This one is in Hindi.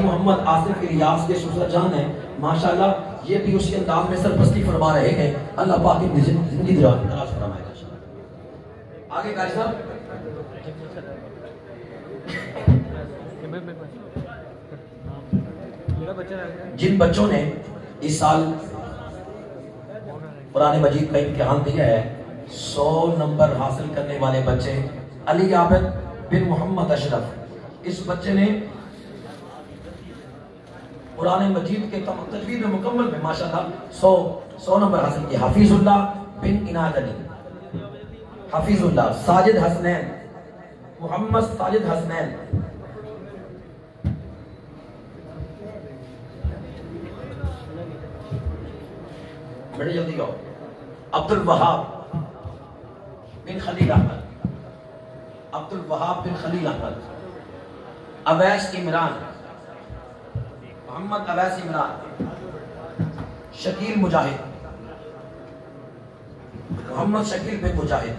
मोहम्मद आसिफ इलियास के ससुर जान है माशाल्लाह, ये भी उसी अंदाज में सरपरस्ती फरमा रहे हैं। अल्लाह पाक की जिंदगी दराज फरमाएगा। आगे कारी साहब, जिन बच्चों ने इस साल कुरान मजीद का इम्तिहान दिया है, 100 नंबर हासिल करने वाले बच्चे अली आबिद बिन मोहम्मद अशरफ, इस बच्चे ने कुरान मजीद के तजवीद मुकम्मल में माशाल्लाह 100 नंबर हासिल किए। हफीजुल्लाह बिन इनाद अली, हफीजुल्लाह, साजिद हसनैन, मोहम्मद साजिद हसनैन, बड़े जल्दी आओ, अब्दुल वहाब बिन खलील अहमद, अब्दुल वहाब बिन खलील अहमद, अवैस इमरान, मोहम्मद अवैस इमरान, शकील मुजाहिद, मोहम्मद शकील बिन मुजाहिद,